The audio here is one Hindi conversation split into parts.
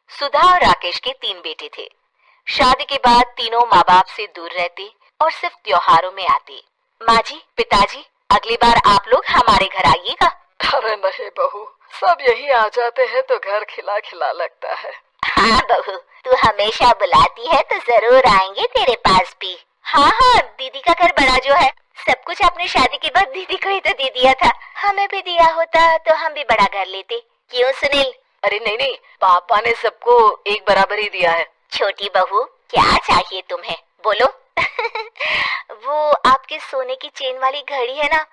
सुधा और राकेश के 3 बेटे थे। शादी के बाद तीनों माँ बाप से दूर रहते और सिर्फ त्योहारों में आते। माँ जी, पिताजी, अगली बार आप लोग हमारे घर आइएगा। अरे नहीं बहू, सब यही आ जाते हैं तो घर खिला खिला लगता है। हाँ बहू, तू हमेशा बुलाती है तो जरूर आएंगे तेरे पास भी। हाँ हाँ, दीदी का घर बड़ा जो है, सब कुछ आपने शादी के बाद दीदी को ही तो दे दिया था। हमें भी दिया होता तो हम भी बड़ा घर लेते। क्यों सुनील? अरे नहीं नहीं, पापा ने सबको एक बराबर ही दिया है। छोटी बहू, क्या चाहिए तुम्हें, बोलो। वो आपके सोने की चेन वाली घड़ी है ना,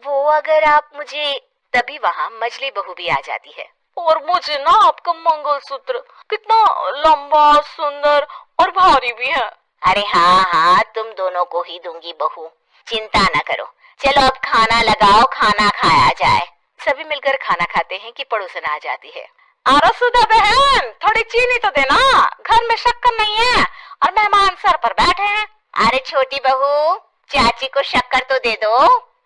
वो अगर आप मुझे, तभी वहाँ मजली बहू भी आ जाती है। और मुझे ना आपका मंगलसूत्र कितना लंबा, सुंदर और भारी भी है। अरे हाँ हाँ, तुम दोनों को ही दूंगी बहू, चिंता न करो। चलो अब खाना लगाओ, खाना खाया जाए। सभी मिलकर खाना खाते हैं कि पड़ोसन आ जाती है। अरे सुधा बहन, थोड़ी चीनी तो देना, घर में शक्कर नहीं है और मेहमान सर पर बैठे हैं। अरे छोटी बहू, चाची को शक्कर तो दे दो।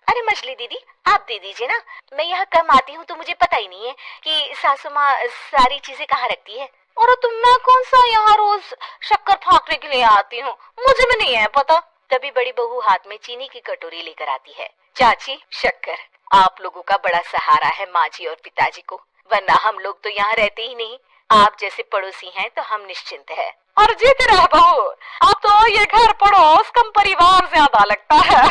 अरे मछली दीदी, आप दे दीजिए ना, मैं यहाँ कम आती हूँ तो मुझे पता ही नहीं है कि सासू माँ सारी चीजें कहाँ रखती है। और तुम, मैं कौन सा यहाँ रोज शक्कर फाँकने के लिए आती हूँ, मुझे भी नहीं है पता। तभी बड़ी बहू हाथ में चीनी की कटोरी लेकर आती है। चाची, शक्कर। आप लोगों का बड़ा सहारा है माँ जी और पिताजी को, वरना हम लोग तो यहाँ रहते ही नहीं। आप जैसे पड़ोसी हैं तो हम निश्चिंत है। और जीते रह बहू, अब तो ये घर पड़ोस कम परिवार ज्यादा लगता है।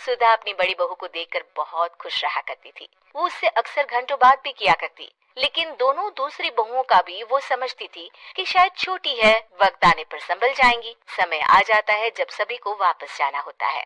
सुधा अपनी बड़ी बहू को देखकर बहुत खुश रहा करती थी। वो उससे अक्सर घंटों बात भी किया करती, लेकिन दोनों दूसरी बहुओं का भी वो समझती थी कि शायद छोटी है, वक्त आने पर संभल जाएंगी। समय आ जाता है जब सभी को वापस जाना होता है।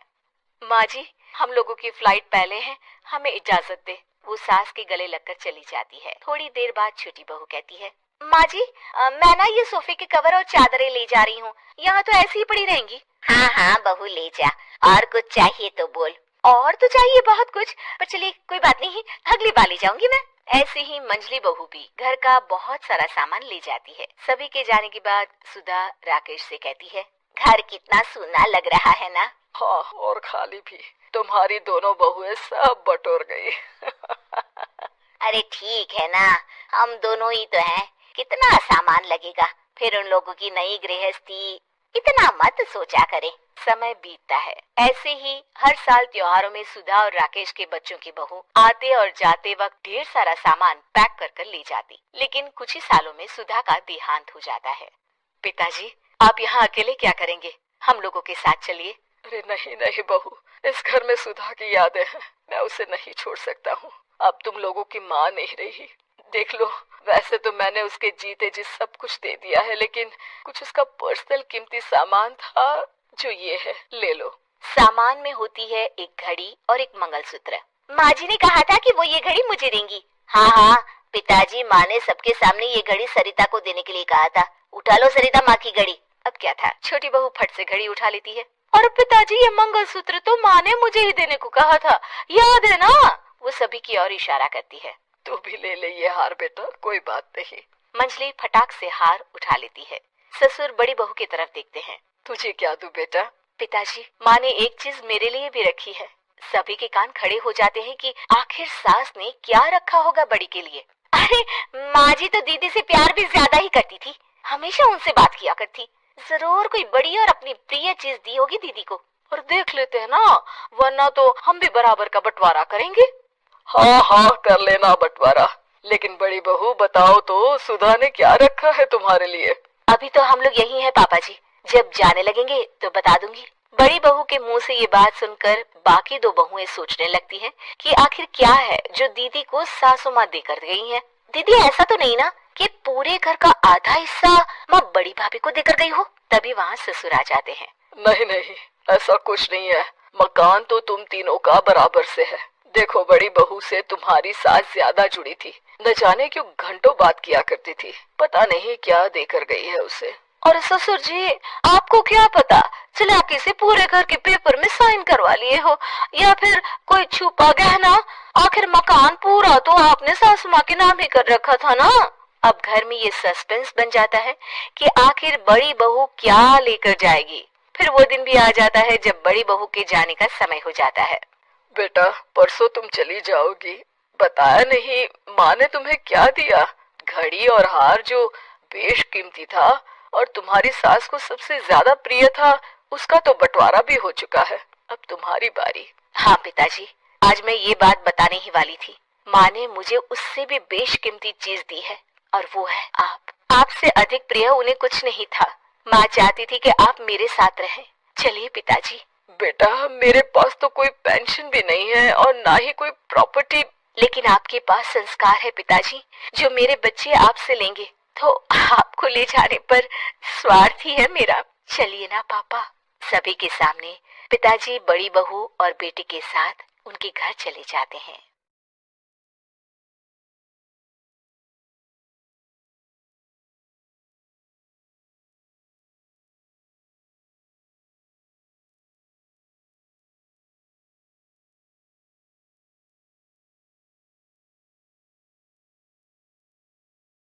माँ जी, हम लोगों की फ्लाइट पहले है, हमें इजाजत दे। वो सास के गले लगकर चली जाती है। थोड़ी देर बाद छोटी बहू कहती है, माँ जी, मैं ना ये सोफे के कवर और चादरें ले जा रही हूँ, यहाँ तो ऐसी ही पड़ी रहेंगी। हाँ हाँ बहू, ले जा, और कुछ चाहिए तो बोल। और तो चाहिए बहुत कुछ, पर चलिए कोई बात नहीं, अगली बार ले जाऊंगी मैं। ऐसे ही मंजली बहू भी घर का बहुत सारा सामान ले जाती है। सभी के जाने के बाद सुधा राकेश से कहती है, घर कितना सूना लग रहा है ना। हाँ, और खाली भी। तुम्हारी दोनों बहुएं सब बटोर गई। अरे ठीक है ना, हम दोनों ही तो हैं, कितना सामान लगेगा, फिर उन लोगों की नई गृहस्थी, इतना मत सोचा करें। समय बीतता है। ऐसे ही हर साल त्योहारों में सुधा और राकेश के बच्चों की बहू आते और जाते वक्त ढेर सारा सामान पैक कर कर ले जाती। लेकिन कुछ ही सालों में सुधा का देहांत हो जाता है। पिताजी, आप यहाँ अकेले क्या करेंगे, हम लोगों के साथ चलिए। अरे नहीं नहीं बहू, इस घर में सुधा की यादें हैं, मैं उसे नहीं छोड़ सकता हूँ। अब तुम लोगों की माँ नहीं रही। देख लो, वैसे तो मैंने उसके जीते जी सब कुछ दे दिया है, लेकिन कुछ उसका पर्सनल कीमती सामान था जो ये है, ले लो। सामान में होती है एक घड़ी और एक मंगलसूत्र। माँ जी ने कहा था कि वो ये घड़ी मुझे देंगी। हाँ हाँ पिताजी, माँ ने सबके सामने ये घड़ी सरिता को देने के लिए कहा था। उठा लो सरिता माँ की घड़ी। अब क्या था, छोटी बहू फट से घड़ी उठा लेती है। और पिताजी, ये मंगलसूत्र तो माँ ने मुझे ही देने को कहा था, याद है ना। वो सभी की ओर इशारा करती है। तू भी ले ले ये हार बेटा, कोई बात नहीं। मंजली फटाक से हार उठा लेती है। ससुर बड़ी बहू की तरफ देखते हैं। तुझे क्या दूं बेटा? पिताजी, माँ ने एक चीज मेरे लिए भी रखी है। सभी के कान खड़े हो जाते हैं कि आखिर सास ने क्या रखा होगा बड़ी के लिए। अरे माँ जी तो दीदी से प्यार भी ज्यादा ही करती थी, हमेशा उनसे बात किया करती। जरूर कोई बड़ी और अपनी प्रिय चीज दी होगी दीदी को। और देख लेते हैं ना, वरना तो हम भी बराबर का बंटवारा करेंगे। हाँ हाँ, कर लेना बंटवारा। लेकिन बड़ी बहू बताओ तो, सुधा ने क्या रखा है तुम्हारे लिए? अभी तो हम लोग यही हैं पापा जी, जब जाने लगेंगे तो बता दूंगी। बड़ी बहू के मुंह से ये बात सुनकर बाकी दो बहुएं सोचने लगती हैं कि आखिर क्या है जो दीदी को सासू माँ देकर गई है। दीदी, ऐसा तो नहीं ना कि पूरे घर का आधा हिस्सा माँ बड़ी भाभी को देकर गई हो। तभी वहाँ ससुर आ जाते हैं। नहीं नहीं, ऐसा कुछ नहीं है, मकान तो तुम तीनों का बराबर से है। देखो, बड़ी बहू से तुम्हारी सास ज्यादा जुड़ी थी, न जाने क्यों घंटों बात किया करती थी, पता नहीं क्या देकर गई है उसे। और ससुर जी, आपको क्या पता, चालाकी से पूरे घर के पेपर में साइन करवा लिए हो, या फिर कोई छुपा गहना। आखिर मकान पूरा तो आपने सासू माँ के नाम ही कर रखा था ना। अब घर में ये सस्पेंस बन जाता है कि आखिर बड़ी बहू क्या लेकर जाएगी। फिर वो दिन भी आ जाता है जब बड़ी बहू के जाने का समय हो जाता है। बेटा, परसों तुम चली जाओगी, बताया नहीं माँ ने तुम्हें क्या दिया? घड़ी और हार जो बेशकीमती था और तुम्हारी सास को सबसे ज्यादा प्रिय था, उसका तो बंटवारा भी हो चुका है। अब तुम्हारी बारी। हाँ पिताजी, आज मैं ये बात बताने ही वाली थी। माँ ने मुझे उससे भी बेशकीमती चीज दी है और वो है आप। आपसे अधिक प्रिय उन्हें कुछ नहीं था। माँ चाहती थी कि आप मेरे साथ रहें। चलिए पिताजी। बेटा, मेरे पास तो कोई पेंशन भी नहीं है और ना ही कोई प्रॉपर्टी। लेकिन आपके पास संस्कार है पिताजी, जो मेरे बच्चे आपसे लेंगे। तो आपको ले जाने पर स्वार्थ ही है मेरा। चलिए ना पापा। सभी के सामने पिताजी बड़ी बहू और बेटी के साथ उनके घर चले जाते हैं।